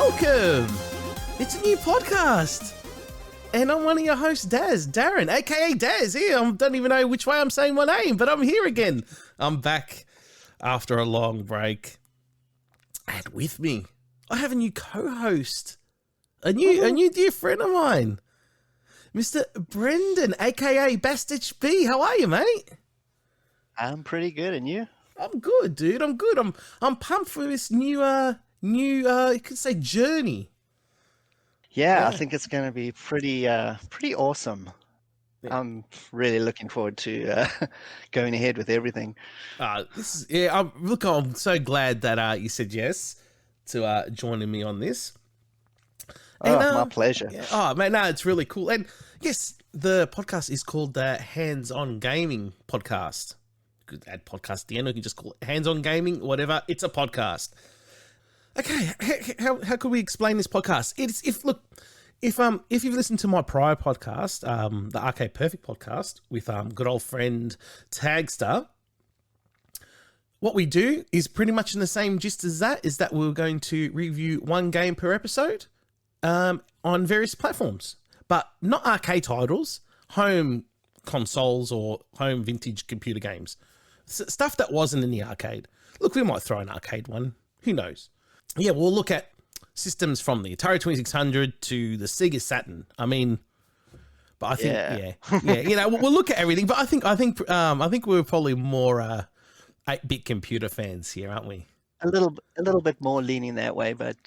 welcome. It's a new podcast. And I'm one of your hosts, Darren, aka Daz. Here, I don't even know which way I'm saying my name, but I'm here again. I'm back after a long break. And with me, I have a new co-host, a new dear friend of mine, Mr. Brendan, aka Bastich B. How are you, mate? I'm pretty good, and you? I'm good, dude. I'm good. I'm pumped for this new you could say journey. Yeah, I think it's going to be pretty awesome. Yeah. I'm really looking forward to going ahead with everything. I'm so glad that you said yes to joining me on this. And, my pleasure. Yeah, oh, man, no, it's really cool. And yes, the podcast is called the Hands On Gaming Podcast. You could add podcast at the end, or you can just call it Hands On Gaming, whatever. It's a podcast. Okay, how could we explain this podcast? If you've listened to my prior podcast, the Arcade Perfect podcast with good old friend Tagster, what we do is pretty much in the same gist as that, is that we're going to review one game per episode on various platforms, but not arcade titles, home consoles or home vintage computer games. Stuff that wasn't in the arcade. Look, we might throw an arcade one. Who knows? Yeah, we'll look at systems from the Atari 2600 to the Sega Saturn. I mean, but I think, yeah, you know, we'll look at everything. But I think we're probably more 8-bit computer fans here, aren't we? A little bit more leaning that way, but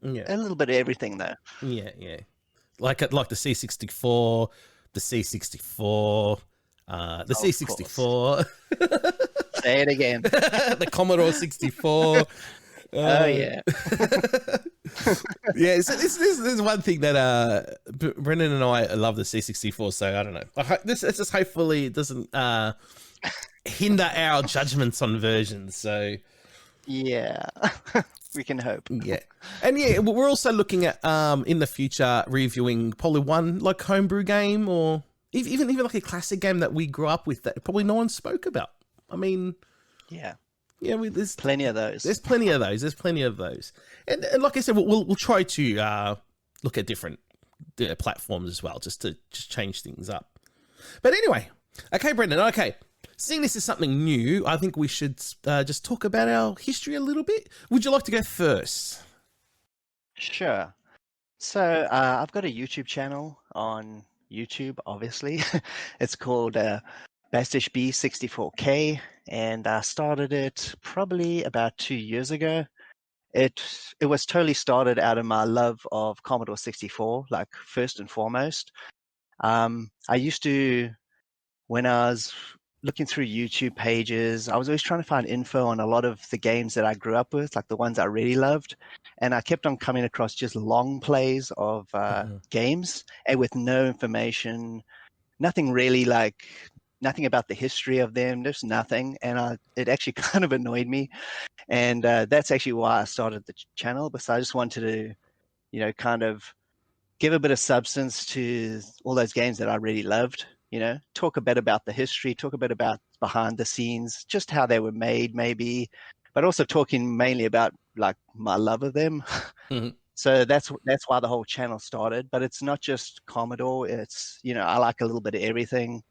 yeah, a little bit of everything though. Yeah. Like the C64, the C64, the C64. Say it again. The Commodore 64. Oh yeah. Yeah, so this is one thing that Brendan and I love, the C64, so I don't know. This just hopefully it doesn't hinder our judgments on versions. So yeah. We can hope. Yeah. And yeah, we're also looking at in the future reviewing probably one like homebrew game, or even like a classic game that we grew up with that probably no one spoke about. I mean, yeah, there's plenty of those. There's plenty of those. And like I said, we'll try to look at different platforms as well, just to change things up. But anyway, okay, Brendan. Okay, seeing this is something new, I think we should just talk about our history a little bit. Would you like to go first? Sure. So I've got a YouTube channel on YouTube. Obviously, it's called Bastich B 64K, and I started it probably about 2 years ago. It was totally started out of my love of Commodore 64, like first and foremost. I used to, when I was looking through YouTube pages, I was always trying to find info on a lot of the games that I grew up with, like the ones I really loved. And I kept on coming across just long plays of games, and with no information, nothing really, like nothing about the history of them, just nothing. And it actually kind of annoyed me. And that's actually why I started the channel, because I just wanted to, you know, kind of give a bit of substance to all those games that I really loved, you know, talk a bit about the history, talk a bit about behind the scenes, just how they were made maybe, but also talking mainly about like my love of them. Mm-hmm. So that's why the whole channel started. But it's not just Commodore. It's, you know, I like a little bit of everything.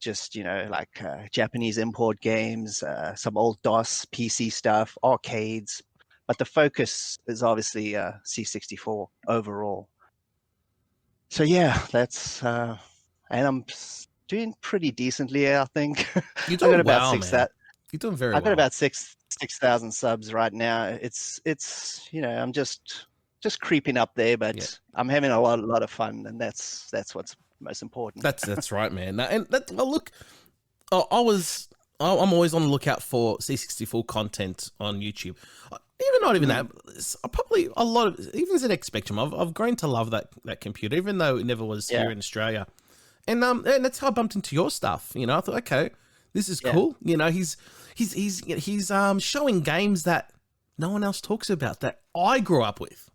Just, you know, like Japanese import games, some old DOS PC stuff, arcades. But the focus is obviously C64 overall. So yeah, that's and I'm doing pretty decently, I think. You're doing well, man. You're doing very well. I've got about 6,000 subs right now. It's you know, I'm just creeping up there, but yeah, I'm having a lot of fun, and that's what's most important. That's right, man. And look, I'm always on the lookout for C64 content on YouTube. Not even that. Probably a lot of, even ZX Spectrum. I've grown to love that computer, even though it never was here in Australia. And that's how I bumped into your stuff. You know, I thought, okay, this is cool. You know, he's showing games that no one else talks about that I grew up with.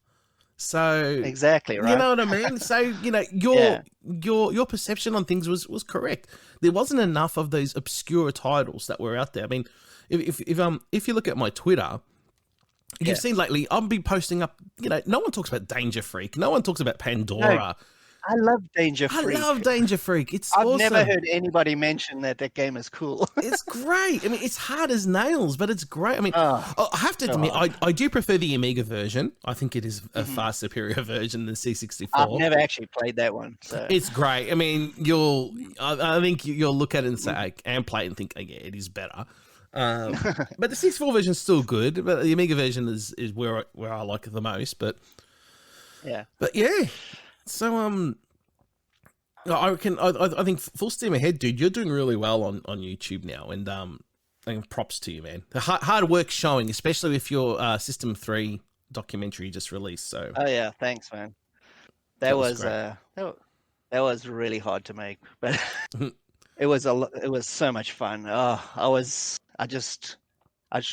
So exactly right. You know what I mean? So, you know, your perception on things was correct. There wasn't enough of those obscure titles that were out there. I mean, if you look at my Twitter, You've seen lately, I've been posting up, no one talks about Danger Freak. No one talks about Pandora. No, I love Danger Freak. I love Danger Freak. It's I've awesome. never heard anybody mention that game is cool. It's great. I mean, it's hard as nails, but it's great. I mean, I have to so admit, hard. I do prefer the Amiga version. I think it is a far superior version than C64. I've never actually played that one. So. It's great. I mean, I think you'll look at it and say, and play it and think, oh, yeah, it is better. But the 64 version is still good, but the Amiga version is where I like it the most. But yeah, so I reckon I think full steam ahead, dude. You're doing really well on YouTube now, and props to you, man. The hard work showing, especially with your System 3 documentary just released. So yeah, thanks, man. That was really hard to make, but it was so much fun. I was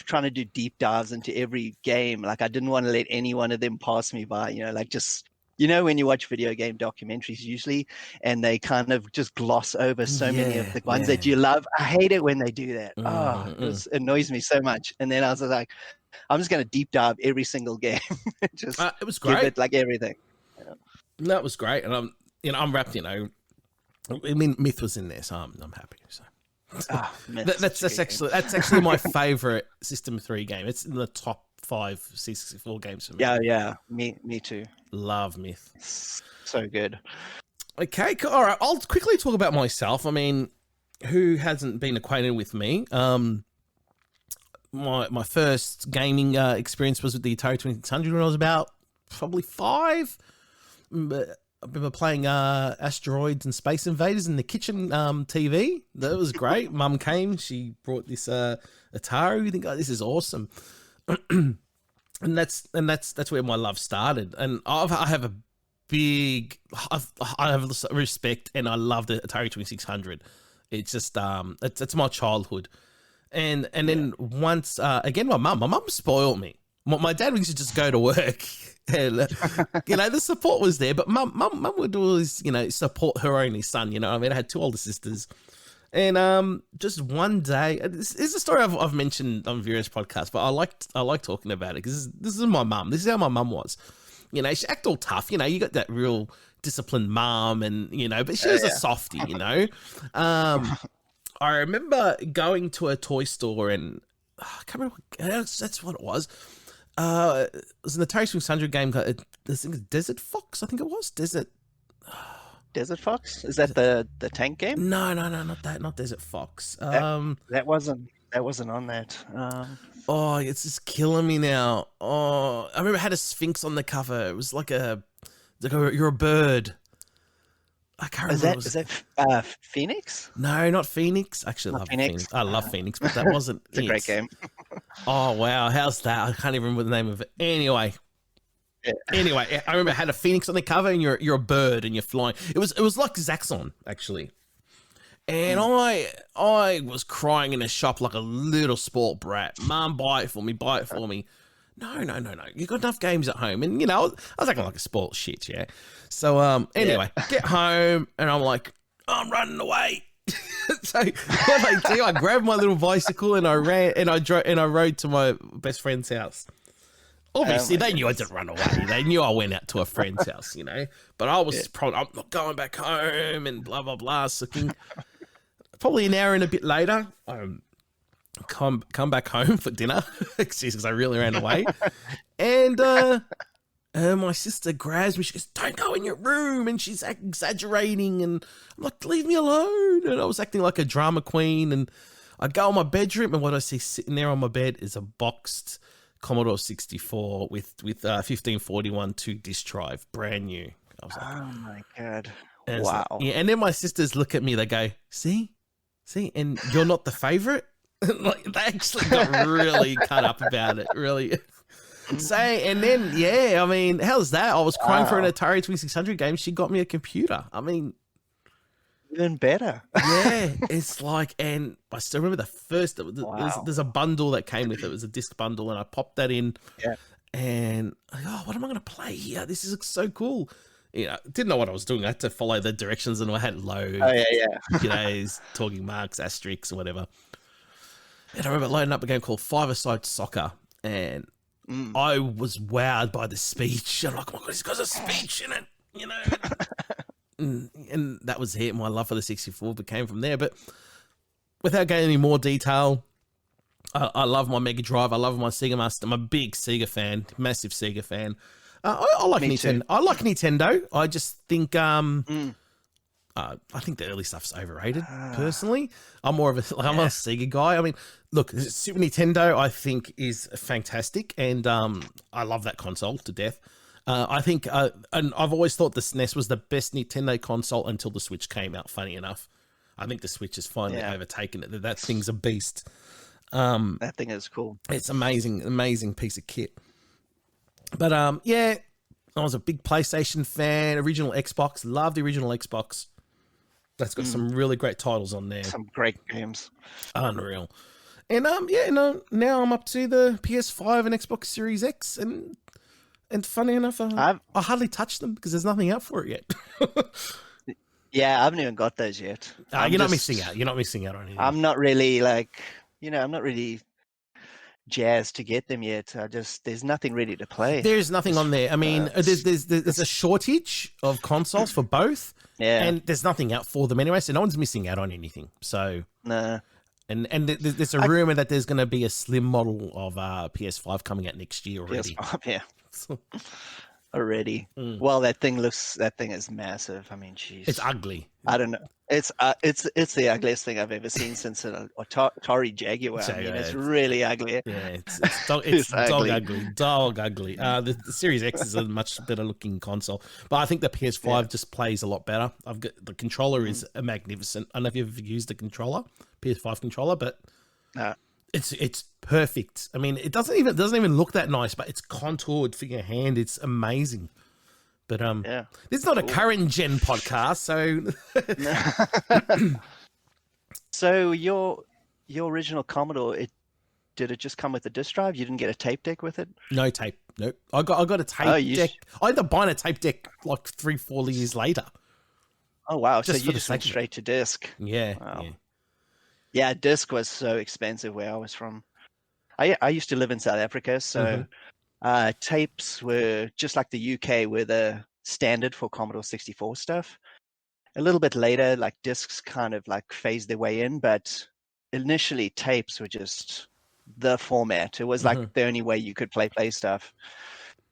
trying to do deep dives into every game. Like, I didn't want to let any one of them pass me by, when you watch video game documentaries usually, and they kind of just gloss over so many of the ones that you love. I hate it when they do that. It annoys me so much. And then I was like, I'm just going to deep dive every single game. Just it was great. Give it like everything. That was great. And I'm wrapped, I mean, Myth was in there, so I'm happy. So that's actually my favorite System 3 game. It's in the top 5 C64 games for me. Yeah, me too. Love Myth. So good. Okay, cool. All right, I'll quickly talk about myself. I mean, who hasn't been acquainted with me? My first gaming experience was with the Atari 2600 when I was about probably 5. But I remember playing Asteroids and Space Invaders in the kitchen TV. That was great. Mum came, she brought this Atari. You think, oh, this is awesome. and that's where my love started. And I have respect, and I love the Atari 2600. It's just it's my childhood. And then once again, my mum spoiled me. My dad used to just go to work. And, the support was there, but mum would always, support her only son. I mean, I had 2 older sisters, and just one day, this is a story I've mentioned on various podcasts, but I like talking about it because this is my mum. This is how my mum was. She act all tough. You got that real disciplined mom, and but she was a softie. I remember going to a toy store, and I can't remember. That's what it was. It was an Atari 2600 game. I think Desert Fox. I think it was Desert Fox. Is that the tank game? No, not that. Not Desert Fox. That wasn't on that. Oh, it's just killing me now. Oh, I remember it had a Sphinx on the cover. It was like you're a bird. I can't remember. Is that Phoenix? No, not Phoenix. Actually, I love Phoenix. I love Phoenix, but that wasn't. It's a great game. Oh wow, how's that? I can't even remember the name of it. Anyway, I remember it had a Phoenix on the cover, and you're a bird and you're flying. It was like Zaxxon actually, and I was crying in a shop like a little sport brat. Mum, buy it for me. No. You got enough games at home, and I was acting like a spoiled shit, yeah. So anyway, get home, and I'm like, I'm running away. So what I do, I grabbed my little bicycle and I ran, and I rode to my best friend's house. Obviously, they knew I didn't run away. They knew I went out to a friend's house, But I was probably, I'm not going back home, and blah blah blah. So probably an hour and a bit later, come back home for dinner because I really ran away, and my sister grabs me. She goes, "Don't go in your room," and she's exaggerating, and I'm like, "Leave me alone." And I was acting like a drama queen, and I go in my bedroom, and what I see sitting there on my bed is a boxed Commodore 64 with 1541 2-disc drive, brand new. I was like, oh my god, wow. And then my sisters look at me. They go, see, and you're not the favorite. Like, they actually got really cut up about it, really. And then, I mean, how's that? I was crying for an Atari 2600 game. She got me a computer. I mean, even better. Yeah, it's like, and I still remember the first. There's a bundle that came with it. It was a disc bundle, and I popped that in. Yeah. And what am I going to play here? This is so cool. Didn't know what I was doing. I had to follow the directions, and I had load. Oh yeah. Talking marks, asterisks, or whatever. And I remember loading up a game called Five-A-Side Soccer, and I was wowed by the speech. I'm like, oh my God, he's got a speech in it, you know. And that was it. My love for the 64 came from there. But without going any more detail, I love my Mega Drive. I love my Sega Master. I'm a big Sega fan, massive Sega fan. I like Nintendo. I like Nintendo. I just think I think the early stuff's overrated. Personally, I'm more of I'm a Sega guy. I mean, look, Super Nintendo I think is fantastic, and I love that console to death. I think, and I've always thought the SNES was the best Nintendo console until the Switch came out. Funny enough, I think the Switch has finally overtaken it. That thing's a beast. That thing is cool. It's amazing piece of kit. But I was a big PlayStation fan. Original Xbox, love the original Xbox. That's got some really great titles on there. Some great games. Unreal. And now I'm up to the PS5 and Xbox Series X, and funny enough, I hardly touched them because there's nothing out for it yet. Yeah, I haven't even got those yet. You're not missing out. You're not missing out on anything. I'm not really I'm not really jazzed to get them yet. There's nothing ready to play. There's nothing on there. I mean, there's a shortage of consoles for both. Yeah. And there's nothing out for them anyway, so no one's missing out on anything. So no. And there's a rumor that there's going to be a slim model of PS5 coming out next year already. PS5, yeah. Already. Well, that thing is massive. I mean, jeez. It's ugly. I don't know. It's the ugliest thing I've ever seen since an Atari Jaguar. I mean, it's really ugly. Yeah, it's dog ugly. Dog ugly. The Series X is a much better looking console, but I think the PS5 just plays a lot better. I've got the controller is magnificent. I don't know if you've ever used the controller, PS5 controller, but no. It's perfect. I mean, it doesn't even look that nice, but it's contoured for your hand. It's amazing. But this is not a current gen podcast, so. So your original Commodore, did it just come with a disk drive? You didn't get a tape deck with it? No tape. Nope. I got a tape deck. I ended up buying a tape deck like 3-4 years later. Oh wow! So you just went straight to disc. Yeah. Wow. Yeah, disc was so expensive where I was from. I used to live in South Africa, so tapes were just like the UK, were the standard for Commodore 64 stuff. A little bit later, like discs kind of like phased their way in, but initially tapes were just the format. It was like the only way you could play stuff.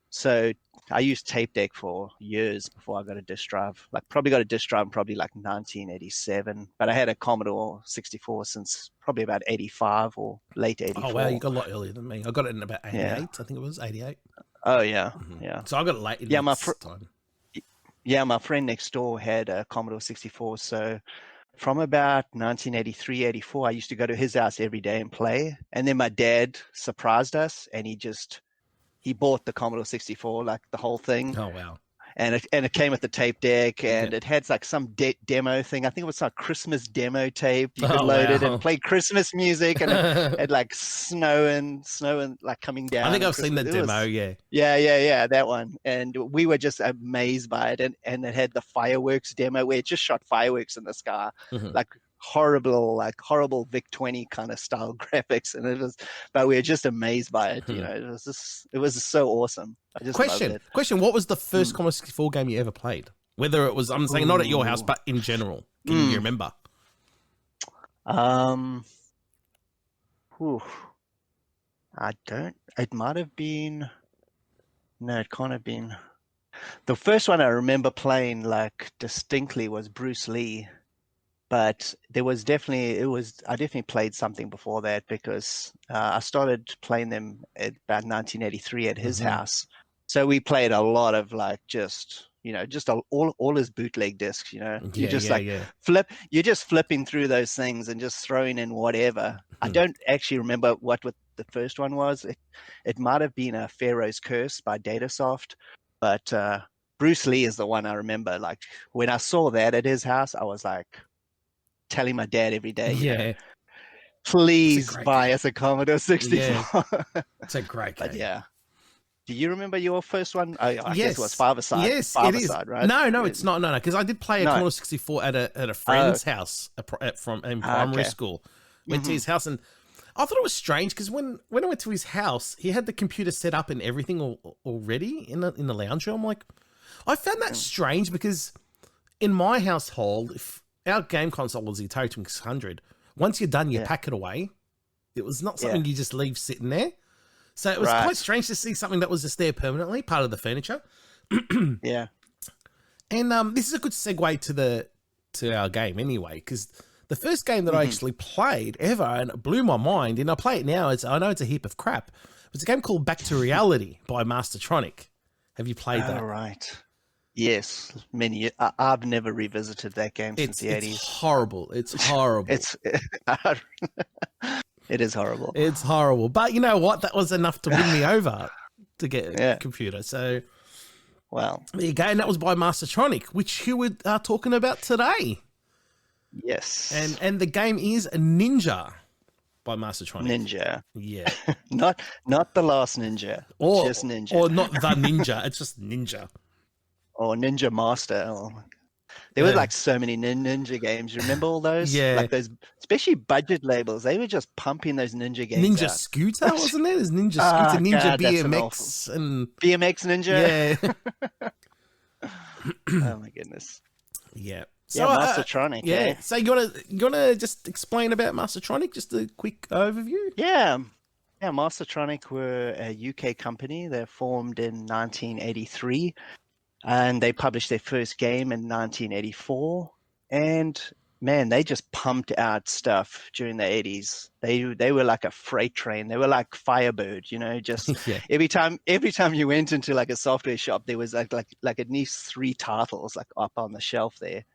So I used tape deck for years before I got a disk drive. Like probably got a disk drive in probably like 1987, but I had a Commodore 64 since probably about 85 or late 84. Oh wow, you got a lot earlier than me. I got it in about 88. Yeah. I think it was 88. Oh yeah, yeah. So I got it late. Yeah, my friend next door had a Commodore 64. So from about 1983, 84, I used to go to his house every day and play. And then my dad surprised us, and he bought the Commodore 64, like the whole thing. Oh, wow. And it came with the tape deck, and it had like some demo thing. I think it was like Christmas demo tape. You could load it and play Christmas music, and it had like snow and like coming down. I think I've seen that demo, Yeah, that one. And we were just amazed by it. And it had the fireworks demo where it just shot fireworks in the sky, like horrible VIC-20 kind of style graphics, and but we were just amazed by it. You know, it was so awesome. I just loved it. Question: what was the first Commodore 64 game you ever played? Whether it was, I'm saying not at your house, but in general, can you remember? I don't. It might have been. No, it can't have been. The first one I remember playing like distinctly was Bruce Lee. But I definitely played something before that, because I started playing them at about 1983 at his house. So we played a lot of like all his bootleg discs. You're just flipping through those things and just throwing in whatever. I don't actually remember what the first one was. It might have been a Pharaoh's Curse by Datasoft, but Bruce Lee is the one I remember. Like when I saw that at his house, I was like telling my dad every day, please buy us a Commodore 64. Yeah. It's a great game. But yeah. Do you remember your first one? I guess it was Father Side. Yes, it is. Side, right? No, it's not. No, because I did play a Commodore 64 at a friend's house in primary school. Went to his house, and I thought it was strange because when I went to his house, he had the computer set up and everything already in the lounge room. I'm like, I found that strange because in my household, if our game console was the Atari 2600, once you're done, you pack it away. It was not something you just leave sitting there. So it was quite strange to see something that was just there permanently, part of the furniture. Yeah. And this is a good segue to our game anyway, because the first game that I actually played ever, and it blew my mind, and I play it now, I know it's a heap of crap, it's a game called Back to Reality by Mastertronic. Have you played that? Oh, right. Yes, many. I've never revisited that game since the 80s. It's horrible. It's horrible. It is horrible. It's horrible. But you know what? That was enough to win me over to get a computer. So, well, there you go. And that was by Mastertronic, which you were talking about today. Yes. And the game is Ninja by Mastertronic. Ninja. Yeah. not the last Ninja. Just Ninja. Or not the Ninja. It's just Ninja. Or Ninja Master. There were like so many ninja games. You remember all those? Yeah. Like those, especially budget labels. They were just pumping those ninja games Ninja out. Scooter, wasn't there? There's Ninja Scooter, Ninja God, BMX, and BMX Ninja. Yeah. Oh my goodness. Yeah. So Mastertronic. Yeah. So you wanna just explain about Mastertronic? Just a quick overview. Yeah. Yeah. Mastertronic were a UK company. They formed in 1983. And they published their first game in 1984. And man, they just pumped out stuff during the 80s. They were like a freight train. They were like Firebird, just every time you went into like a software shop, there was like at least 3 titles like up on the shelf there.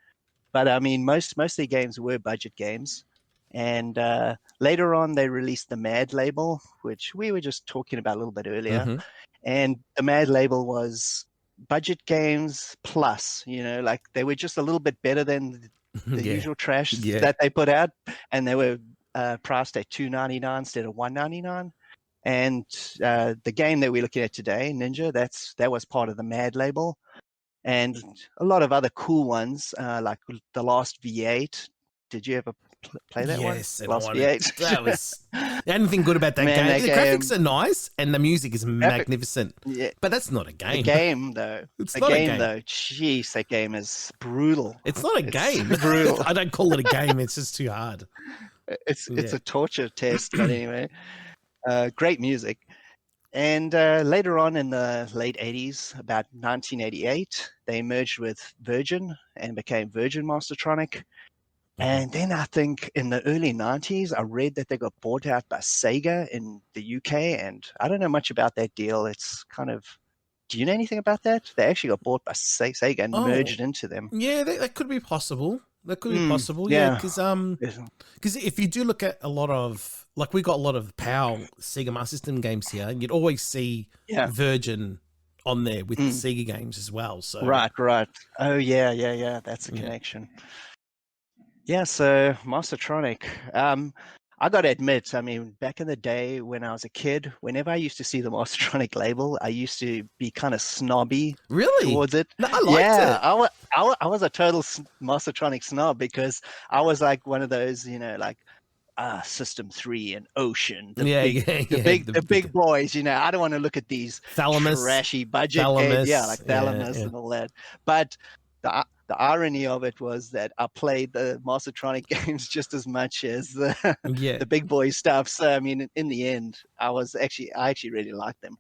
But I mean, most of their games were budget games. And later on, they released the Mad label, which we were just talking about a little bit earlier. And the Mad label was budget games plus, like they were just a little bit better than the usual trash that they put out, and they were priced at $2.99 instead of $1.99. And the game that we're looking at today, Ninja, that was part of the Mad label, and a lot of other cool ones like the Last V8. Did you ever play that one? Yes, Last V8. That was anything good about that game. The graphics are nice and the music is magnificent. Yeah, but that's not a game. The game though, jeez, that game is brutal. It's not a game. Brutal. I don't call it a game. It's just too hard. It's a torture test, but anyway, great music. And later on in the late 80s, about 1988, they merged with Virgin and became Virgin Mastertronic. And then I think in the early 90s, I read that they got bought out by Sega in the UK. And I don't know much about that deal. It's kind of, do you know anything about that? They actually got bought by Sega and merged into them. Yeah, that could be possible. That could be possible. Yeah, because if you do look at a lot of, like we got a lot of PAL Sega Master System games here, and you'd always see Virgin on there with the Sega games as well. So Right. Oh, yeah. That's a connection. Yeah, so Mastertronic. I got to admit, I mean, back in the day when I was a kid, whenever I used to see the Mastertronic label, I used to be kind of snobby towards it. No, I liked it. I was a total Mastertronic snob because I was like one of those, like System 3 and Ocean, the big boys. I don't want to look at these trashy budget games. Yeah, like Thalamus and all that. But the irony of it was that I played the Mastertronic games just as much as the big boy stuff. So I mean, in the end, I actually really liked them.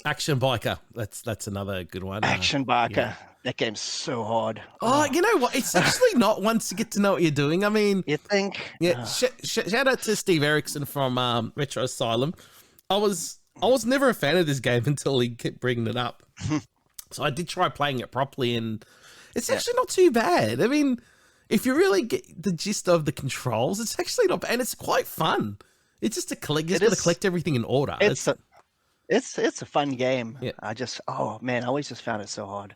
Action Biker, that's another good one. Action Biker, that game's so hard. Oh, you know what? It's actually not once you get to know what you're doing. I mean, you think? Yeah. Shout out to Steve Erickson from Retro Asylum. I was never a fan of this game until he kept bringing it up. So I did try playing it properly, and it's actually not too bad. I mean, if you really get the gist of the controls, it's actually not bad, and it's quite fun. It's just to collect. You just got to collect everything in order. It's a fun game. Yeah. I always just found it so hard.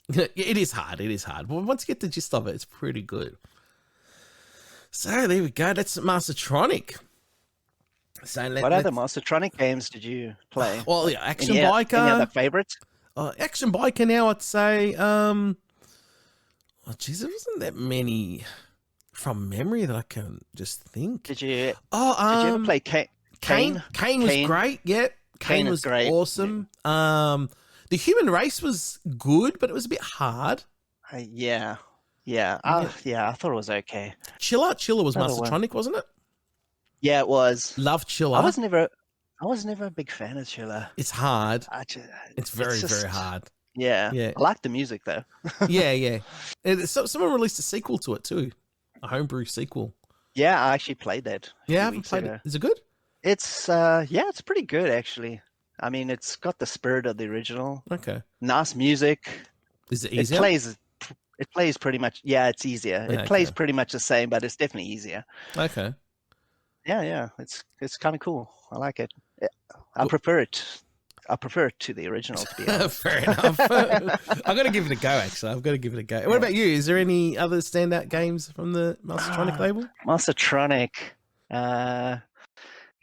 It is hard. But once you get the gist of it, it's pretty good. So there we go. That's Mastertronic. So what other Mastertronic games did you play? Well, yeah, Action Biker. Any other favorites? Action Biker now, I'd say. There wasn't that many from memory that I can just think. Did you Oh, did you ever play Kane? Kane was great. Yeah, Kane is was great. awesome. The Human Race was good, but it was a bit hard. Yeah. Yeah. I thought it was okay. Chiller was Another one. Mastertronic, wasn't it? Yeah, it was. Love Chiller. I was never a big fan of Chiller. It's hard. It's very just, hard. Yeah. Yeah. I like the music though. yeah. And someone released a sequel to it too, a homebrew sequel. Yeah, I actually played that. Yeah, I haven't played it. Is it good? It's it's pretty good actually. I mean, it's got the spirit of the original. Okay. Nice music. Is it easier? It plays pretty much. Yeah, it's easier. It plays pretty much the same, but it's definitely easier. Okay. Yeah. It's kind of cool. I like it. I prefer it. I prefer it to the original, to be honest. Fair enough. I've got to give it a go, actually. I've got to give it a go. What about you? Is there any other standout games from the Mastertronic label? Mastertronic.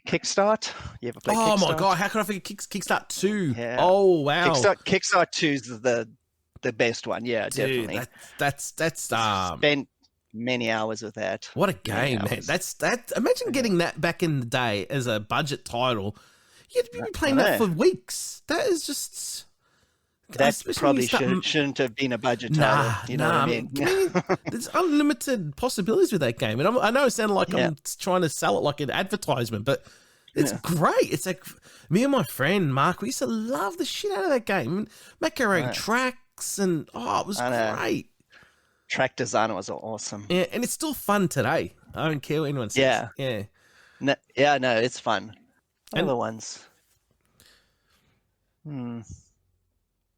Kickstart. You ever play Kickstart? Oh, my God. How could I forget Kickstart 2? Yeah. Oh, wow. Kickstart 2 is the best one. Yeah, Dude, definitely. That's Spent many hours with that. What a game, man. Imagine getting that back in the day as a budget title. You'd be playing that for weeks. That is just... That probably shouldn't have been a budget title. You know what I mean? There's unlimited possibilities with that game. And I know it sounded like I'm trying to sell it like an advertisement, but it's great. It's like me and my friend Mark, we used to love the shit out of that game. Make our own tracks and it was great. Track design was awesome. Yeah, and it's still fun today. I don't care what anyone says. Yeah. No, it's fun. Other ones.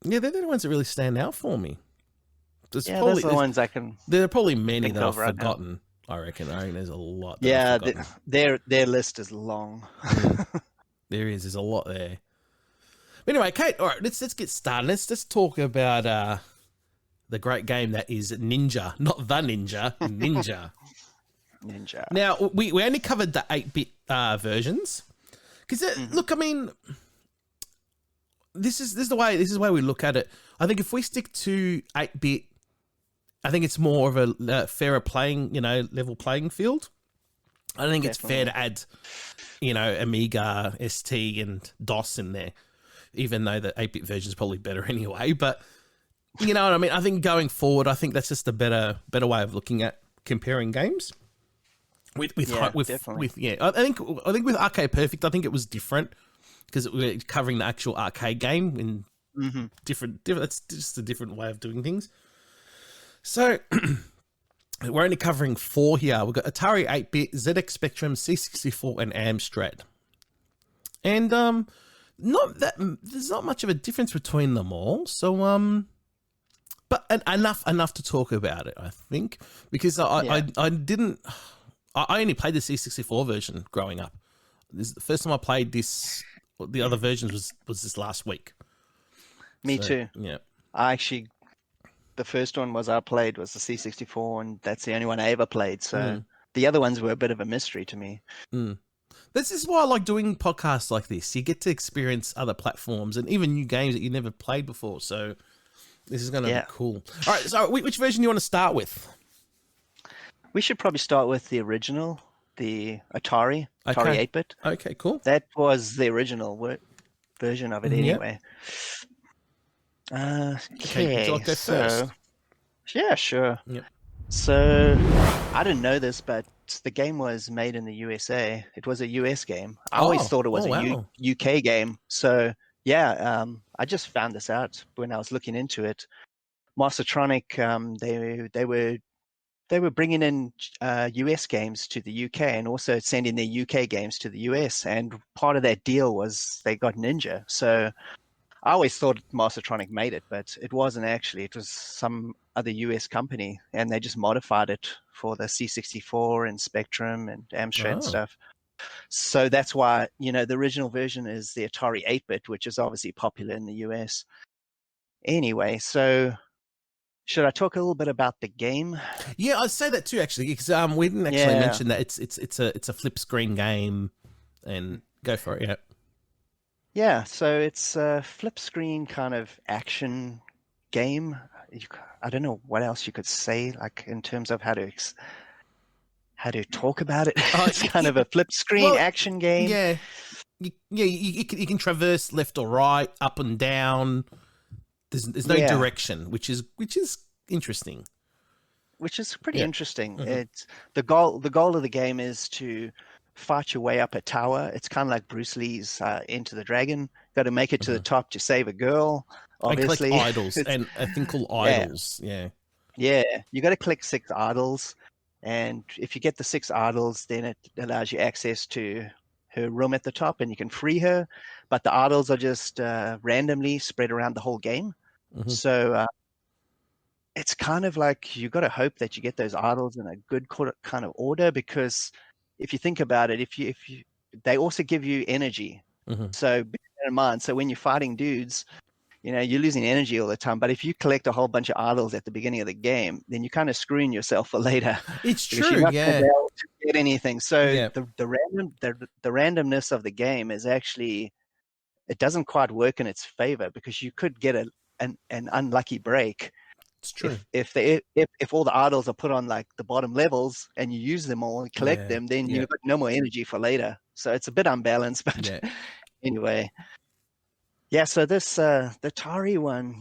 Yeah, they're the ones that really stand out for me. Those are the ones I can. There are probably many that I've forgotten. I reckon there's a lot. Yeah, their list is long. There is. There's a lot there. But anyway, Kate. All right, let's get started. Let's talk about the great game that is Ninja, not the Ninja, Ninja. Ninja. Now we only covered the 8-bit versions because look, I mean. This is the way we look at it. I think if we stick to 8-bit, I think it's more of a fairer playing, level playing field. I think it's fair to add, Amiga, ST, and DOS in there, even though the 8-bit version is probably better anyway. But you know what I mean. I think going forward, I think that's just a better way of looking at comparing games. I think with Arcade Perfect, I think it was different. Because we're covering the actual arcade game in different. That's just a different way of doing things. So we're only covering 4 here. We've got Atari 8-bit, ZX Spectrum, C64, and Amstrad. And there's not much of a difference between them all. So but enough to talk about it, I think, because I only played the C64 version growing up. This is the first time I played this. The other versions was this last week. Me too. Yeah. The first one I played was the C64, and that's the only one I ever played. So the other ones were a bit of a mystery to me. This is why I like doing podcasts like this. You get to experience other platforms and even new games that you never played before. So this is going to be cool. All right. So which version do you want to start with? We should probably start with the original. The Atari 8-bit. Okay, cool. That was the original version of it anyway. Okay, would you like to go first? Yeah, sure. Yep. So, I didn't know this, but the game was made in the USA. It was a US game. I always thought it was a UK game. So, I just found this out when I was looking into it. Mastertronic, they were bringing in US games to the UK and also sending their UK games to the US. And part of that deal was they got Ninja. So I always thought Mastertronic made it, but it wasn't actually. It was some other US company, and they just modified it for the C64 and Spectrum and Amstrad and stuff. So that's why, the original version is the Atari 8-bit, which is obviously popular in the US. Anyway, so... should I talk a little bit about the game? Yeah, I'd say that too, actually, because we didn't actually mention that it's a flip screen game, and go for it. Yeah, so it's a flip screen kind of action game. I don't know what else you could say, like in terms of how to how to talk about it. Oh, It's kind of a flip screen action game. Yeah. You can traverse left or right, up and down. There's no direction, which is interesting. Which is pretty interesting. Mm-hmm. It's the goal of the game is to fight your way up a tower. It's kind of like Bruce Lee's Enter the Dragon. Got to make it to the top to save a girl. Obviously, and collect idols and a thing called idols. Yeah, you got to collect 6 idols, and if you get the 6 idols, then it allows you access to her room at the top, and you can free her. But the idols are just randomly spread around the whole game. Mm-hmm. So it's kind of like you got to hope that you get those idols in a good kind of order, because if you think about it, if you they also give you energy. Mm-hmm. So bear that in mind. So when you're fighting dudes, you're losing energy all the time. But if you collect a whole bunch of idols at the beginning of the game, then you're kind of screwing yourself for later. It's true. You're not gonna be able to get anything. So the randomness of the game is actually, it doesn't quite work in its favor, because you could get an unlucky break. It's true. If all the idols are put on like the bottom levels and you use them all and collect them, then you've got no more energy for later. So it's a bit unbalanced, but anyway. Yeah, so this the Atari one,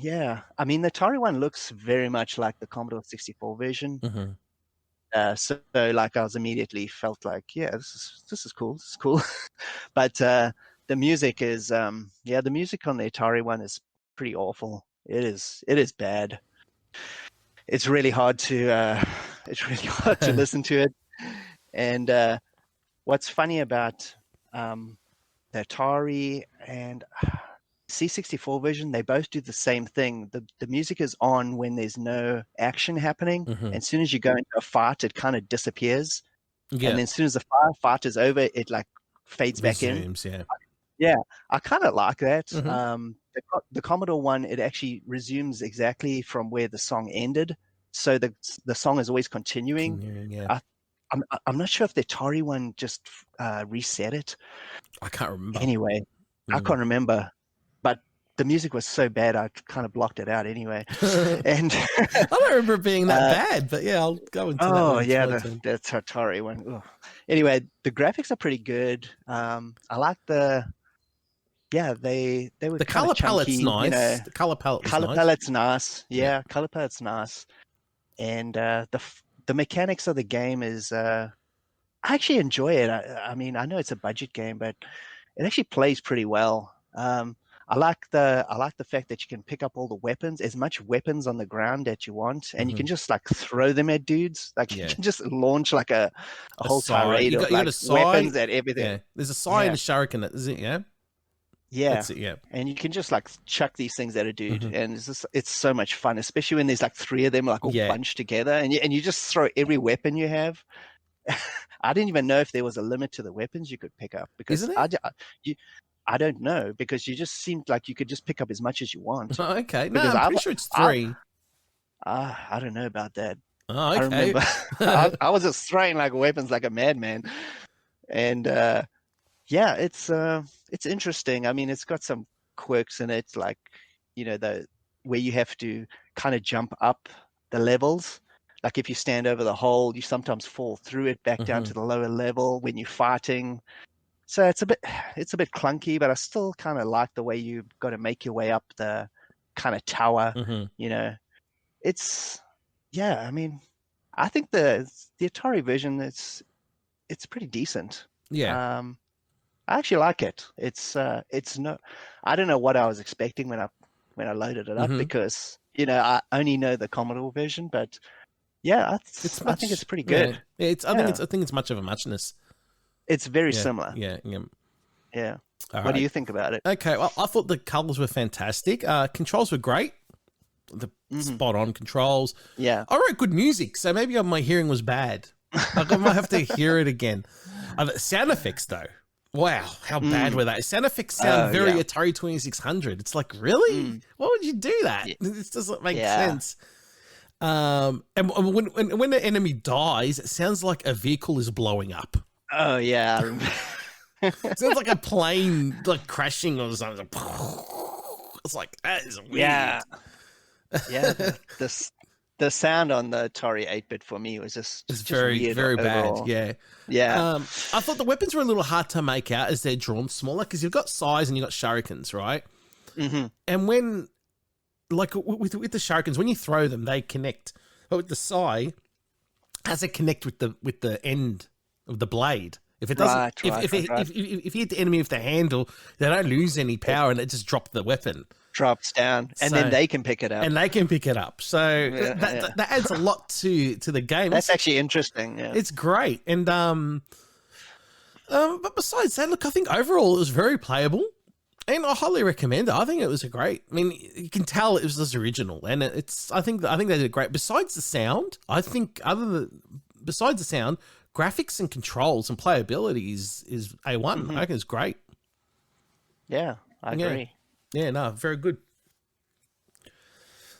I mean, the Atari one looks very much like the Commodore 64 version. Mm-hmm. So like I was immediately felt like, this is cool. This is cool. But the music is the music on the Atari one is pretty awful. It is bad. It's really hard to listen to it. And what's funny about the Atari and C64 version, they both do the same thing. The music is on when there's no action happening. Mm-hmm. And as soon as you go into a fight, it kind of disappears. Yeah. And then as soon as the fight is over, it like fades back in. Yeah, I kind of like that. Mm-hmm. The Commodore one, it actually resumes exactly from where the song ended. So the song is always continuing. I'm not sure if the Atari one just reset it. I can't remember. Anyway, I can't remember. But the music was so bad, I kind of blocked it out anyway. And I don't remember it being that bad, but I'll go into that. Oh, yeah, that's Atari one. Ugh. Anyway, the graphics are pretty good. I like they were the color palette's nice. The color palette's nice. Yeah, color palette's nice. And the mechanics of the game is I actually enjoy it. I mean, I know it's a budget game, but it actually plays pretty well. I like the fact that you can pick up all the weapons, as much weapons on the ground that you want, and you can just like throw them at dudes. Like you can just launch like a whole tirade of like weapons at everything. Yeah. There's a side and a shuriken, is it? Yeah. Yeah. That's it, yeah. And you can just like chuck these things at a dude, and it's so much fun, especially when there's like 3 of them like all bunched together, and you just throw every weapon you have. I didn't even know if there was a limit to the weapons you could pick up, because I don't know, because you just seemed like you could just pick up as much as you want. Oh, okay. No, I'm pretty sure it's 3. I don't know about that. Oh, okay. I remember I was just throwing like weapons like a madman. And it's interesting. I mean, it's got some quirks in it, like, where you have to kind of jump up the levels. Like if you stand over the hole, you sometimes fall through it back down to the lower level when you're fighting. So it's a bit clunky, but I still kind of like the way you've got to make your way up the kind of tower. I mean, I think the Atari version, it's pretty decent. Yeah. I actually like it. It's no, I don't know what I was expecting when I loaded it up, because I only know the Commodore version, but I think it's pretty good. Yeah. I think it's much of a muchness. It's very similar. Yeah. What do you think about it? Okay, well, I thought the colors were fantastic. Controls were great. The spot on controls. Yeah. I wrote good music, so maybe my hearing was bad. I might have to hear it again. Sound effects, though. Wow, how bad were they? Sound effects sound very Atari 2600. It's like, really? Why would you do that? Yeah. This doesn't make sense. And when the enemy dies, it sounds like a vehicle is blowing up. Oh, yeah. I remember. It sounds like a plane like crashing or something. It's like, that is weird. Yeah. The the sound on the Atari 8-bit for me was It's just very, weird very overall. bad. Yeah. Yeah. I thought the weapons were a little hard to make out as they're drawn smaller because you've got sais and you've got shurikens, right? Mm-hmm. And when, like with the shurikens, when you throw them, they connect. But with the sai, has it connect with the end of the blade? If it doesn't, if you hit the enemy with the handle, they don't lose any power and it just dropped the weapon. Drops down, and then they can pick it up. And they can pick it up. So that adds a lot to the game. That's actually interesting. Yeah. It's great. And but besides that, look, I think overall it was very playable. And I highly recommend it. I think it was a great. I mean, you can tell it was this original, and I think they did great. Besides the sound, I think besides the sound, graphics and controls and playability is A1. Mm-hmm. I think it's great. Yeah, I agree. Yeah, no, very good.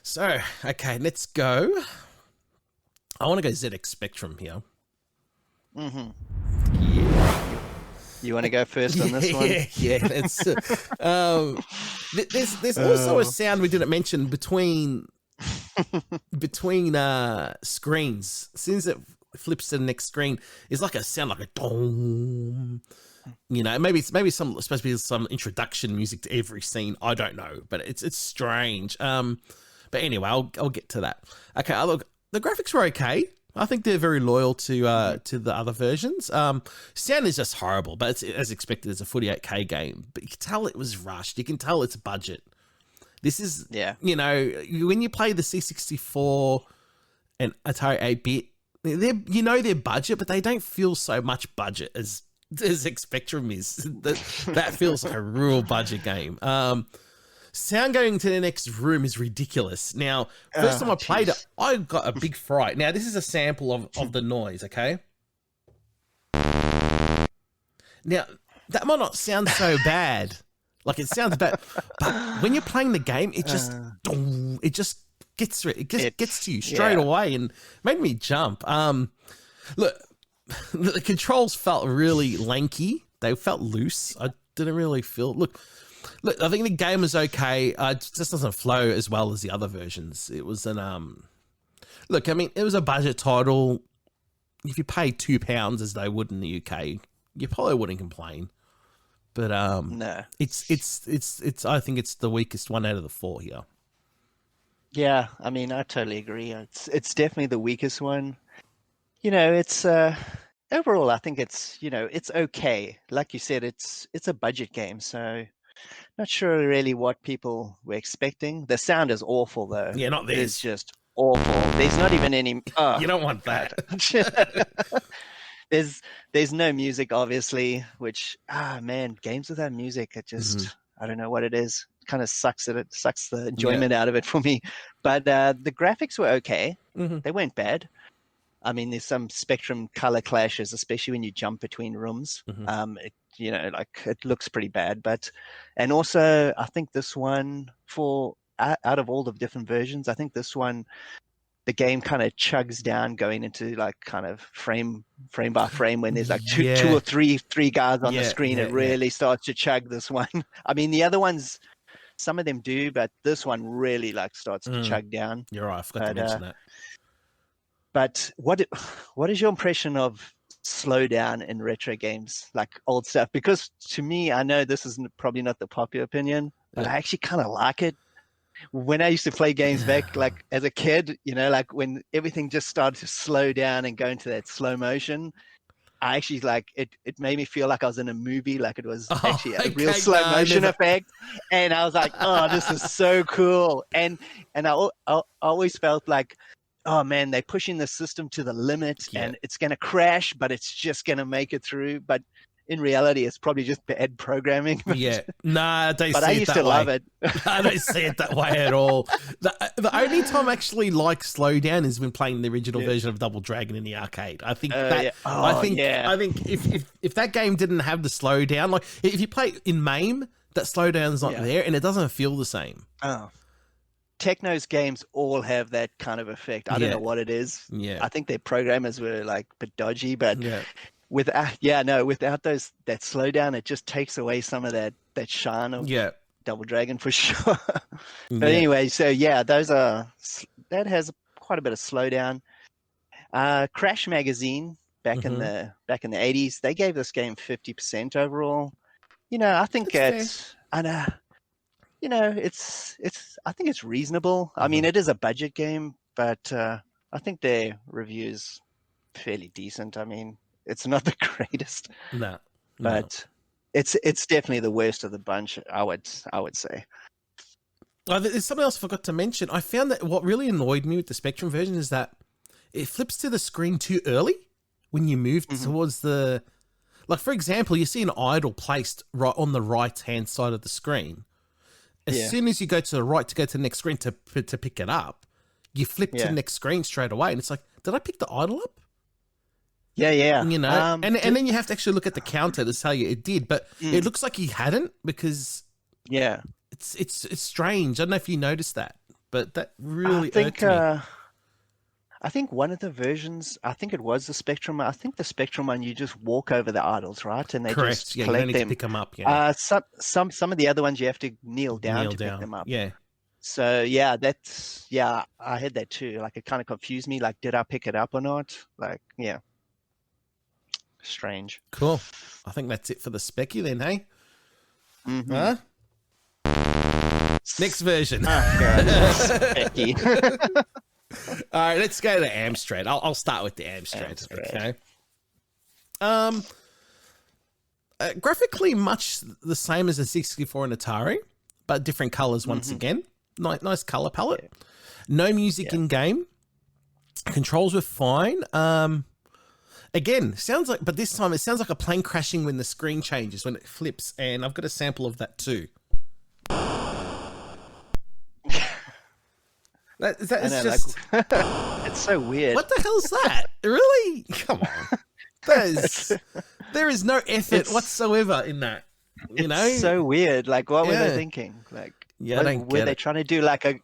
So, okay, let's go. I want to go ZX Spectrum here. Mm-hmm. Yeah. You want to go first on this one? Yeah. It's, there's also a sound we didn't mention between screens. As soon as it flips to the next screen, it's like a sound like a dong. You know, maybe it's supposed to be some introduction music to every scene. I don't know, but it's strange. But anyway, I'll get to that. Okay, look, the graphics were okay. I think they're very loyal to the other versions. Sound is just horrible, but it's as expected. It's a 48K game, but you can tell it was rushed. You can tell it's budget. This is, you know, when you play the C64 and Atari 8-bit, they're budget, but they don't feel so much budget as Spectrum is. That feels like a real budget game. Sound going to the next room is ridiculous. Now, first time I played it, I got a big fright. Now, this is a sample of the noise, okay? Now, that might not sound so bad. Like, it sounds bad. But when you're playing the game, it just gets through. It just gets to you straight away and made me jump. Look, the controls felt really lanky. They felt loose. I didn't really feel... Look, I think the game was okay. It just doesn't flow as well as the other versions. It was look, I mean, it was a budget title. If you paid £2 as they would in the UK, you probably wouldn't complain. But no, it's. I think it's the weakest one out of the four here. Yeah, I mean, I totally agree. It's definitely the weakest one. You know, it's overall, I think it's okay. Like you said, it's a budget game, so. Not sure really what people were expecting. The sound is awful, though. Yeah, not this. It's just awful. There's not even any... Oh, you don't want that. There's no music, obviously, which, man, games without music, it just... I don't know what it is. It kind of sucks it. It sucks the enjoyment out of it for me. But the graphics were okay. They weren't bad. I mean, there's some Spectrum color clashes, especially when you jump between rooms. It looks pretty bad. And also, I think this one, out of all the different versions, I think this one, the game kind of chugs down going into like kind of frame by frame when there's like two or three guys on the screen. It really starts to chug this one. I mean, the other ones, some of them do, but this one really like starts to chug down. You're right. I forgot to mention that. But what is your impression of slowdown in retro games, like old stuff? Because to me, I know this is probably not the popular opinion, but I actually kind of like it. When I used to play games back, like as a kid, like when everything just started to slow down and go into that slow motion, I actually like it. It made me feel like I was in a movie, like it was actually a real slow motion effect. And I was like, oh, this is so cool. And I always felt like, oh man, they're pushing the system to the limit and it's going to crash, but it's just going to make it through. But in reality, it's probably just bad programming. Nah, they but see I it used that to way. love it. I don't see it that way at all. The only time I actually like slowdown is when playing the original version of Double Dragon in the arcade. I think I think if that game didn't have the slowdown, like if you play in MAME, that slowdown's not there and it doesn't feel the same. Techno's games all have that kind of effect. I don't know what it is. I think their programmers were like a bit dodgy, but without that slowdown, it just takes away some of that shine of Double Dragon for sure. But anyway, so that has quite a bit of slowdown. Crash Magazine back in the 80s, they gave this game 50% overall. I think it's I think it's reasonable. I mean, it is a budget game, but I think their review's fairly decent. I mean, it's not the greatest, but it's definitely the worst of the bunch. I would say. There's something else I forgot to mention. I found that what really annoyed me with the Spectrum version is that it flips to the screen too early when you move towards the... Like, for example, you see an idol placed right on the right-hand side of the screen. As soon as you go to the right to go to the next screen to pick it up, you flip to the next screen straight away. And it's like, did I pick the idol up? Yeah. And then you have to actually look at the counter to tell you it did. But it looks like he hadn't because... Yeah. It's strange. I don't know if you noticed that, but that really irked me. I think one of the versions, I think it was the Spectrum. I think the Spectrum one, you just walk over the idols, right? And they just collect you don't need them. to pick them up. Yeah. Some of the other ones you have to kneel down to pick them up. Yeah. So I had that too. Like it kind of confused me. Like, did I pick it up or not? Like, yeah, strange. Cool. I think that's it for the Specky then, hey? Huh? Next version. Specky. All right, let's go to Amstrad. I'll start with the Amstrad. Okay. Graphically, much the same as the 64 and Atari, but different colors once again. Nice color palette. Yeah. No music in game. Controls were fine. Again, sounds like, but this time it sounds like a plane crashing when the screen changes, when it flips, and I've got a sample of that too. It's so weird. What the hell's that? Really? Come on. There is no effort whatsoever in that. It's so weird. Like, what were they thinking? Like, were they trying to do like a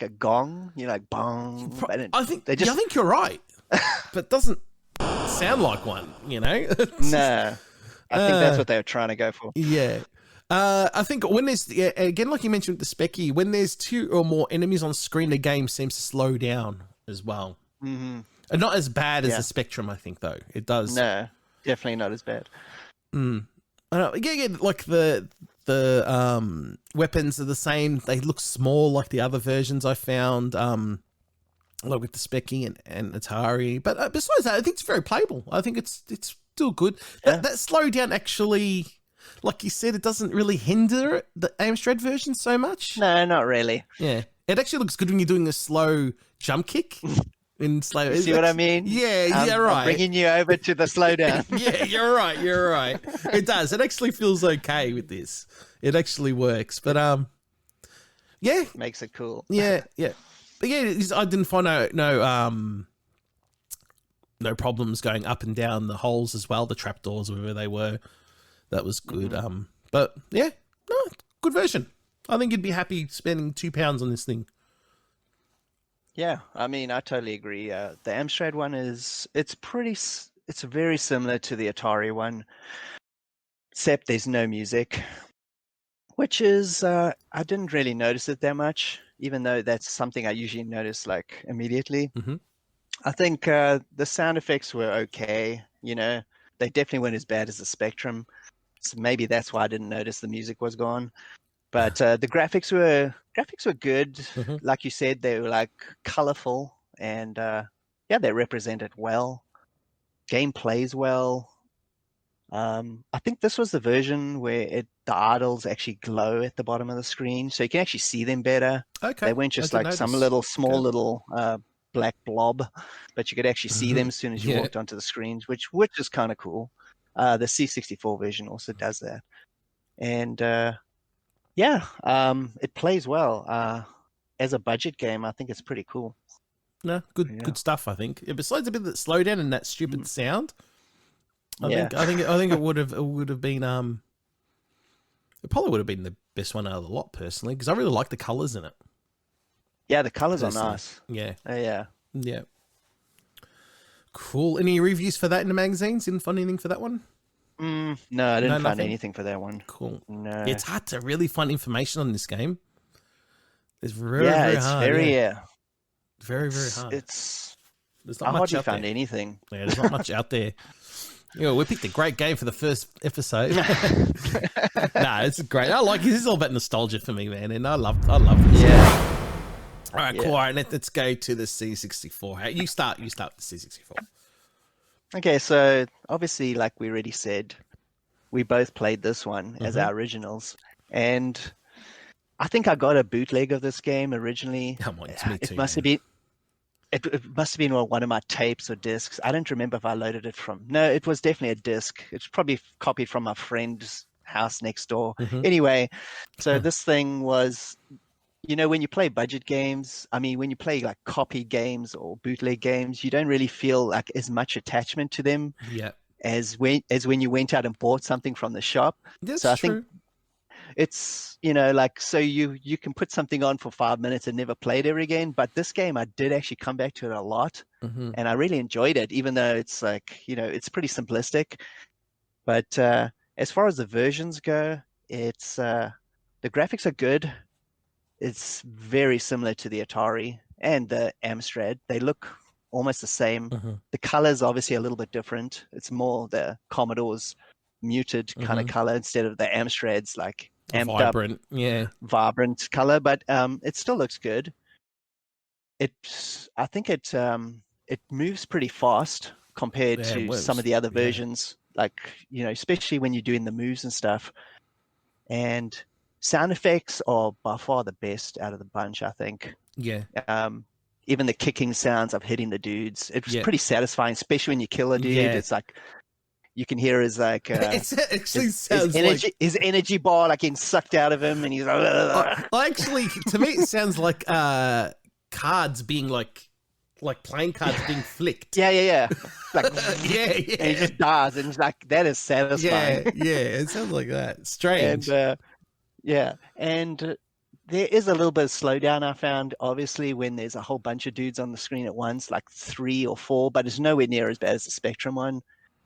gong? Like bong. I think you're right, but it doesn't sound like one. No, I think that's what they were trying to go for. Yeah. I think when there's, again, like you mentioned with the Specky, when there's 2 or more enemies on screen, the game seems to slow down as well. And not as bad as the Spectrum, I think, though. It does. No, definitely not as bad. Like the weapons are the same. They look small like the other versions I found, like with the Specky and Atari. But besides that, I think it's very playable. I think it's still good. That slowdown actually... Like you said, it doesn't really hinder the Amstrad version so much. No, not really. Yeah. It actually looks good when you're doing a slow jump kick. See what I mean? Yeah, right. I'm bringing you over to the slowdown. Yeah, you're right. It does. It actually feels okay with this. It actually works. But, yeah. Makes it cool. Yeah. But yeah, I didn't find no problems going up and down the holes as well, the trapdoors, wherever they were. That was good. But yeah, no, good version. I think you'd be happy spending £2 on this thing. Yeah, I mean, I totally agree. The Amstrad one it's very similar to the Atari one, except there's no music, which is, I didn't really notice it that much, even though that's something I usually notice like immediately. I think the sound effects were okay. They definitely weren't as bad as the Spectrum. So maybe that's why I didn't notice the music was gone. But the graphics were good. Like you said, they were like colorful and they represented well. Game plays well. I think this was the version where the idols actually glow at the bottom of the screen, so you can actually see them better. Okay. They weren't just like some little black blob, but you could actually see them as soon as you walked onto the screens, which is kind of cool. The C64 version also does that. And it plays well. As a budget game, I think it's pretty cool. No, good stuff, I think. Yeah, besides a bit of that slowdown and that stupid sound, I think it would have been it probably would have been the best one out of the lot personally, because I really like the colors in it. Yeah, the colors are nice. Yeah. Yeah. Cool. Any reviews for that in the magazines? Didn't find anything for that one? No, I didn't find anything for that one. Cool. No. Yeah, it's hard to really find information on this game. It's very hard. Very. Very, very hard. There's not I much hardly out found there. anything. Yeah, there's not much out there. We picked a great game for the first episode. Nah, it's great. I like it. This is all about nostalgia for me, man, and I love this. Yeah. All right, cool. All right, let's go to the C64. You start with the C64. Okay, so obviously, like we already said, we both played this one as our originals, and I think I got a bootleg of this game originally. Come on, it's me too. It must have been. It must have been on one of my tapes or discs. I don't remember if I loaded it from. No, it was definitely a disc. It's probably copied from my friend's house next door. Anyway, so this thing was, when you play budget games, when you play like copy games or bootleg games, you don't really feel like as much attachment to them as when you went out and bought something from the shop. That's so I true. think it's, so you can put something on for 5 minutes and never play it ever again. But this game, I did actually come back to it a lot, and I really enjoyed it, even though it's like, it's pretty simplistic. But as far as the versions go, it's the graphics are good. It's very similar to the Atari and the Amstrad. They look almost the same. The color's obviously a little bit different. It's more the Commodore's muted kind of color instead of the Amstrad's like amped Vibrant, vibrant color. But it still looks good. I think it moves pretty fast compared to some of the other versions. Like, especially when you're doing the moves and stuff. And sound effects are by far the best out of the bunch, I think. Yeah. Even the kicking sounds of hitting the dudes, it was pretty satisfying, especially when you kill a dude. It's like you can hear his like it actually sounds his energy bar like getting sucked out of him, and he's like, actually, to me, it sounds like cards being like playing cards being flicked. Yeah. Like yeah. And he just dies, and he's like, that is satisfying. Yeah, it sounds like that. Strange. And there is a little bit of slowdown I found, obviously, when there's a whole bunch of dudes on the screen at once, like 3 or 4, but it's nowhere near as bad as the Spectrum one.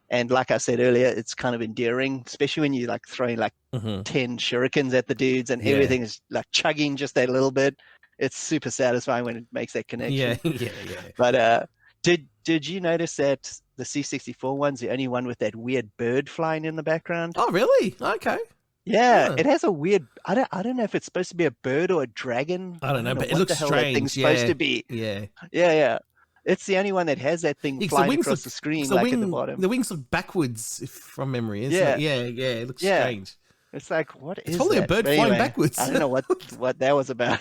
And like I said earlier, it's kind of endearing, especially when you like throwing like 10 shurikens at the dudes and everything is like chugging just that little bit. It's super satisfying when it makes that connection. Yeah. But did you notice that the C64 one's the only one with that weird bird flying in the background? Oh, really? Okay. Yeah, it has a weird. I don't know if it's supposed to be a bird or a dragon. I don't know, but it what looks the hell strange. That thing's supposed to be. Yeah. It's the only one that has that thing flying across the screen, like at the bottom. The wings look backwards, if from memory. Isn't it? Yeah. It looks strange. It's like, what is that? It's probably a bird flying backwards. I don't know what that was about.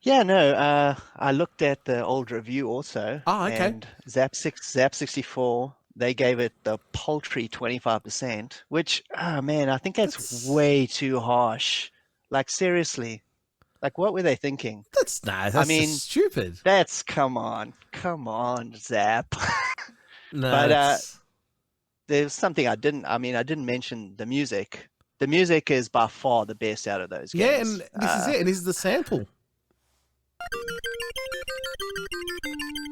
I looked at the old review also. Oh, okay. And Zap64. They gave it the paltry 25%, which, I think that's way too harsh. Like, seriously. Like, what were they thinking? That's just stupid. Come on, Zap. No, but there's something I didn't mention the music. The music is by far the best out of those games. Yeah, and this is it. And this is the sample.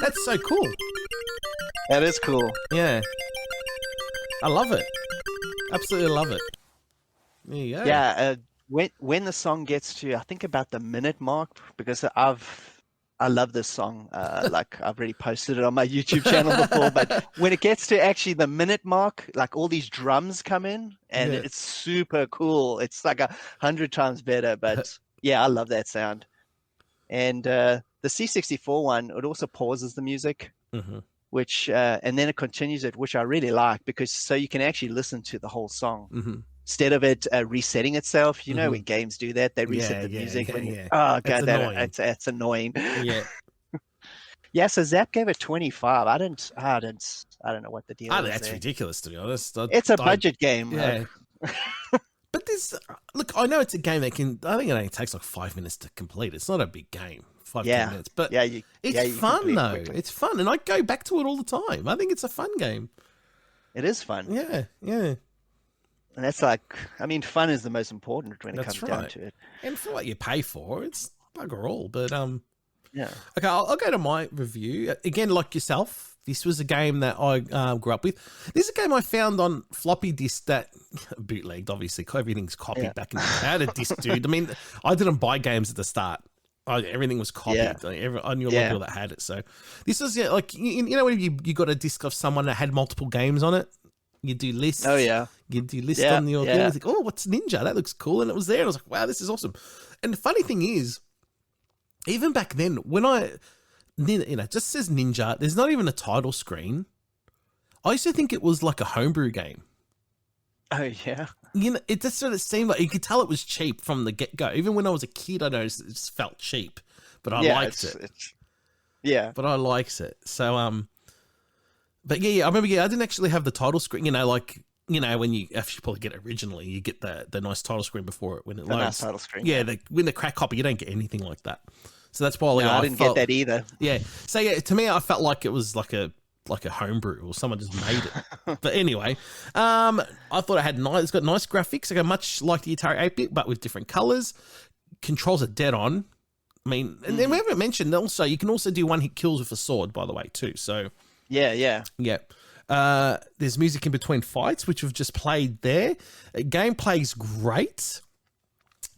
That's so cool. That is cool. Yeah. I love it. Absolutely love it. There you go. Yeah, when the song gets to, I think, about the minute mark, because I love this song. Like, I've already posted it on my YouTube channel before, but when it gets to actually the minute mark, like all these drums come in, and it's super cool. It's like 100 times better, but yeah, I love that sound. And the C64 one, it also pauses the music. Which and then it continues it, which I really like, because so you can actually listen to the whole song instead of it resetting itself. When games do that, they reset the music. Oh god, that's annoying. Yeah. So Zap gave it 25. I don't know what the deal is. That's ridiculous, to be honest. It's a budget game. Yeah. But look, I know it's a game that I think it only takes like 5 minutes to complete. It's not a big game. 5-10 minutes, but it's fun though. Quickly. It's fun, and I go back to it all the time. I think it's a fun game. It is fun. Yeah. And that's like, fun is the most important when it comes down to it. And for what you pay for, it's bugger all. But yeah. Okay, I'll go to my review again. Like yourself, this was a game that I grew up with. This is a game I found on floppy disk that bootlegged. Obviously, everything's copied back in. I had a disc, dude. I didn't buy games at the start. everything was copied. Yeah. Like, I knew a lot of people that had it. So this was like you know when you got a disc of someone that had multiple games on it. You do lists. Oh yeah. You do lists on your thing. You think, oh, what's Ninja? That looks cool, and it was there. And I was like, wow, this is awesome. And the funny thing is, even back then, when it just says Ninja, there's not even a title screen. I used to think it was like a homebrew game. Oh yeah. You know, it just sort of seemed like you could tell it was cheap from the get go. Even when I was a kid, I noticed it just felt cheap, but I liked it. Yeah, but I liked it. So but yeah, I remember. Yeah, I didn't actually have the title screen. You know, like when you actually probably get it originally, you get the nice title screen before it when it loads. Nice title screen. Yeah, when the crack copy, you don't get anything like that. So that's why I didn't get that either. Yeah. So yeah, to me, I felt like it was like a homebrew or someone just made it. But anyway, I thought it's got nice graphics. Like much like the Atari 8-bit, but with different colors. Controls are dead on. I mean, and then we haven't mentioned also you can also do one-hit kills with a sword, by the way, too. So yeah. There's music in between fights, which we've just played there. Gameplay's great,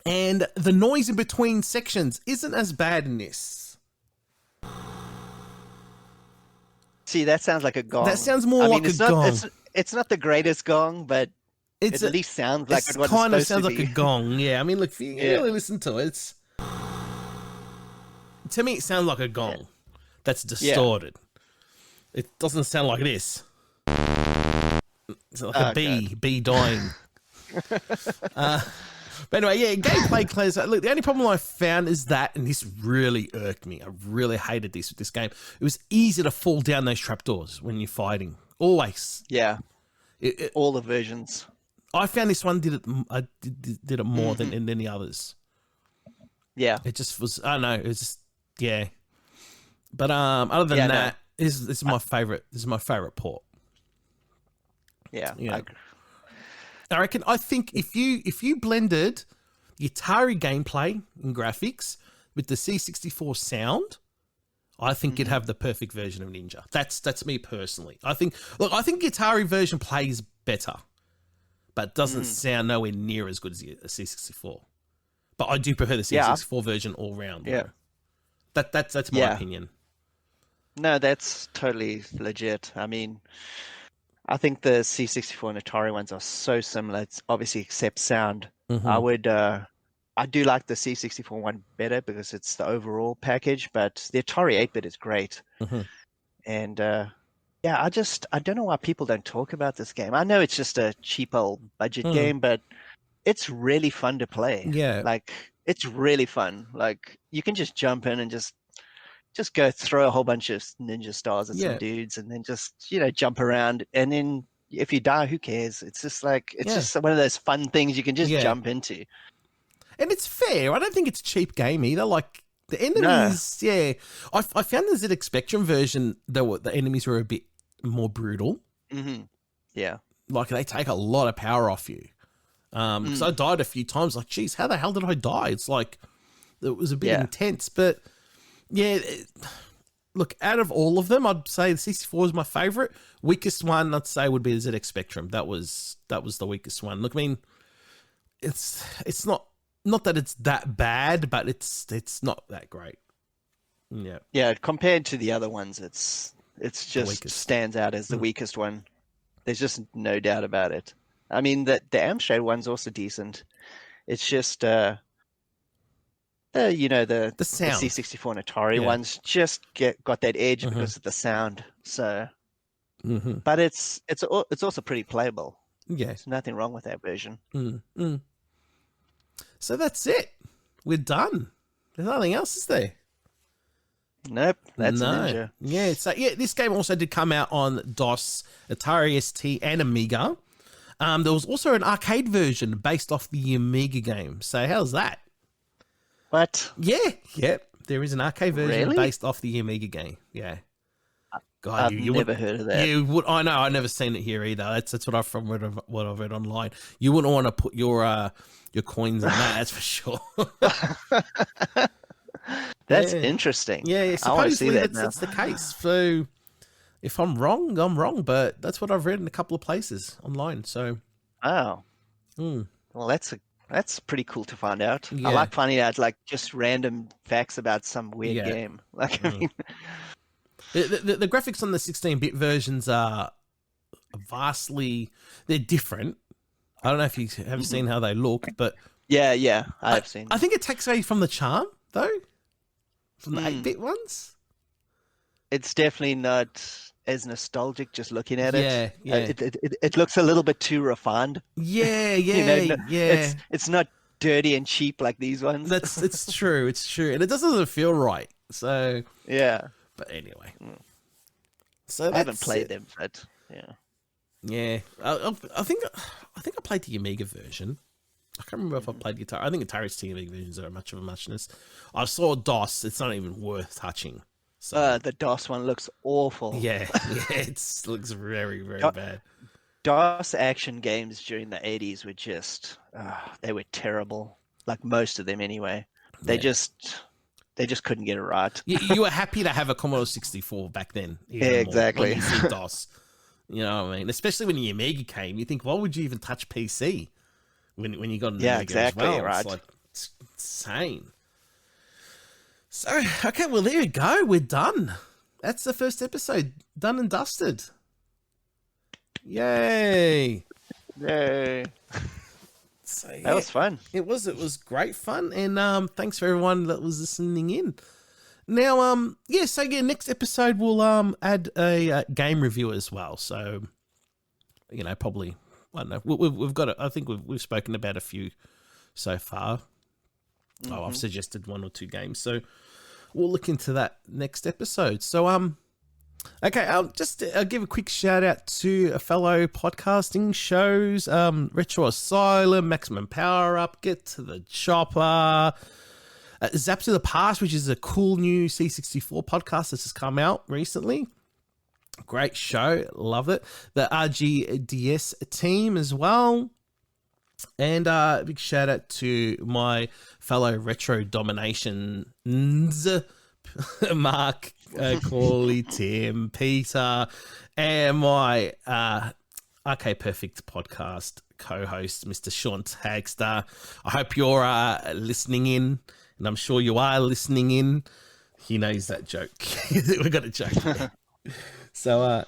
and the noise in between sections isn't as bad in this. See, that sounds like a gong. That sounds more like a gong. It's not the greatest gong, but it at least sounds like what it's kind of sounds like a gong. Yeah, I mean, look, if you really listen to it, to me, it sounds like a gong that's distorted. It doesn't sound like this. It's like a bee dying. But anyway, gameplay clears. Look, the only problem I found is that, and this really irked me. I really hated this with this game. It was easy to fall down those trapdoors when you're fighting. Always. Yeah. All the versions. I found this one did it more than the others. Yeah. It just was. I don't know. It was just But other than that, this is my favorite. This is my favorite port. Yeah. I think if you blended the Atari gameplay and graphics with the C64 sound, I think you'd have the perfect version of Ninja. That's me personally. I think the Atari version plays better, but doesn't sound nowhere near as good as the C64. But I do prefer the C64 version all round. Yeah, that's my opinion. No, that's totally legit. I mean, I think the C64 and Atari ones are so similar. It's obviously except sound. I do like the C64 one better because it's the overall package, but the Atari 8-bit is great. And I don't know why people don't talk about this game. I know it's just a cheap old budget game, but it's really fun to play. Yeah. Like, it's really fun. Like, you can just jump in and just go throw a whole bunch of ninja stars at some dudes and then just, jump around. And then if you die, who cares? It's just like, it's just one of those fun things you can just jump into. And it's fair. I don't think it's a cheap game either. Like, the enemies, I found the ZX Spectrum version, the enemies were a bit more brutal. Yeah. Like, they take a lot of power off you. Because I died a few times. Like, geez, how the hell did I die? It's like, it was a bit intense. But, look, out of all of them, I'd say the 64 is my favorite. Weakest one, I'd say, would be the ZX Spectrum. That was the weakest one. Look, I mean, it's not that it's that bad, but it's not that great. Yeah, compared to the other ones, it's just stands out as the weakest one. There's just no doubt about it. I mean, the Amstrad one's also decent. It's just the sound. The C64 and Atari ones just got that edge because of the sound. So, but it's also pretty playable. Yeah, there's nothing wrong with that version. So that's it. We're done. There's nothing else, is there? Nope. That's Ninja. Yeah. So this game also did come out on DOS, Atari ST, and Amiga. There was also an arcade version based off the Amiga game. So how's that? What? Yeah. There is an arcade version based off the Amiga game. Yeah. God, I've never heard of that. I know. I've never seen it here either. That's what I've read online. You wouldn't want to put your coins in that. That's for sure. That's interesting. Yeah. Supposedly that's the case. So if I'm wrong, I'm wrong. But that's what I've read in a couple of places online. So. Oh. Well, that's That's pretty cool to find out. I Yeah. like finding out like just random facts about some weird Yeah. game. Like, I mean, The graphics on the 16-bit versions are vastly, they're different. I don't know if you have seen how they look, but yeah, I've seen. I think it takes away from the charm, though, from the 8-bit ones. It's definitely not as nostalgic just looking at it. Yeah. It looks a little bit too refined. Yeah, yeah. It's not dirty and cheap like these ones. It's true, and it doesn't feel right. So yeah. But anyway, so I haven't played them, but yeah. I think I played the Amiga version. I can't remember if I played Atari. I think Atari's Amiga versions are much of a muchness. I saw DOS. It's not even worth touching. So the DOS one looks awful. Yeah, it looks very, very bad. DOS action games during the 80s were just, they were terrible. Like most of them anyway. They just couldn't get it right. You were happy to have a Commodore 64 back then. Yeah, exactly. When you see DOS. You know what I mean? Especially when the Amiga came, you think, why would you even touch PC when you got an Amiga exactly, as well? right. It's like, it's insane. So, okay, well, there we go. We're done. That's the first episode. Done and dusted. Yay. Yay. So, yeah, that was fun. It was great fun. And thanks for everyone that was listening in. Now, next episode we'll add a game review as well. So, probably, I don't know. We've got, I think we've spoken about a few so far. Oh, I've suggested 1 or 2 games, so we'll look into that next episode. So, okay, I'll give a quick shout out to a fellow podcasting shows, Retro Asylum, Maximum Power Up, Get to the Chopper, Zaps to the Past, which is a cool new C64 podcast that's just come out recently. Great show, love it. The RGDS team as well. And a big shout out to my fellow Retro Dominations, Mark, Corley, Tim, Peter, and my RK Perfect podcast co-host, Mr. Sean Tagster. I hope you're listening in, and I'm sure you are listening in. He knows that joke. We got a joke there. So,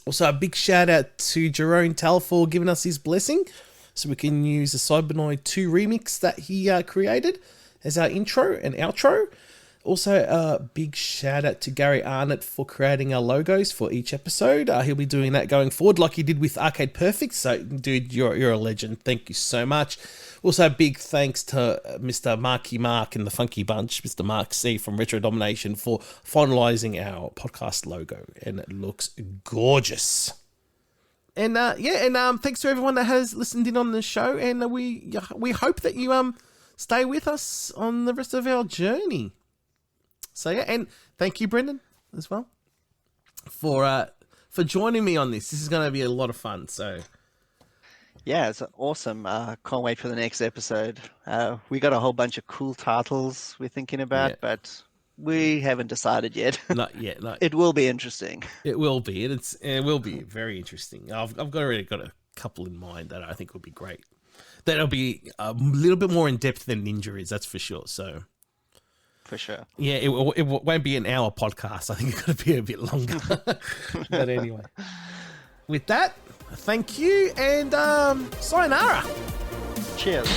also a big shout out to Jerome Tell for giving us his blessing, so we can use the Cybernoid 2 remix that he created as our intro and outro. Also, a big shout out to Gary Arnott for creating our logos for each episode. He'll be doing that going forward like he did with Arcade Perfect. So, dude, you're a legend. Thank you so much. Also, big thanks to Mr. Marky Mark and the Funky Bunch, Mr. Mark C from Retro Domination, for finalising our podcast logo. And it looks gorgeous. And thanks to everyone that has listened in on the show, and we hope that you stay with us on the rest of our journey. So yeah, and thank you, Brendan, as well, for joining me on this. This is going to be a lot of fun. So yeah, it's awesome. Can't wait for the next episode. We got a whole bunch of cool titles we're thinking about, but we haven't decided yet. Not yet. No. It will be interesting. It will be, and it will be very interesting. I've already got a couple in mind that I think will be great. That'll be a little bit more in depth than Ninja is, that's for sure. So, for sure. Yeah, it won't be an hour podcast. I think it's going to be a bit longer. But anyway, with that, thank you, and sayonara. Cheers.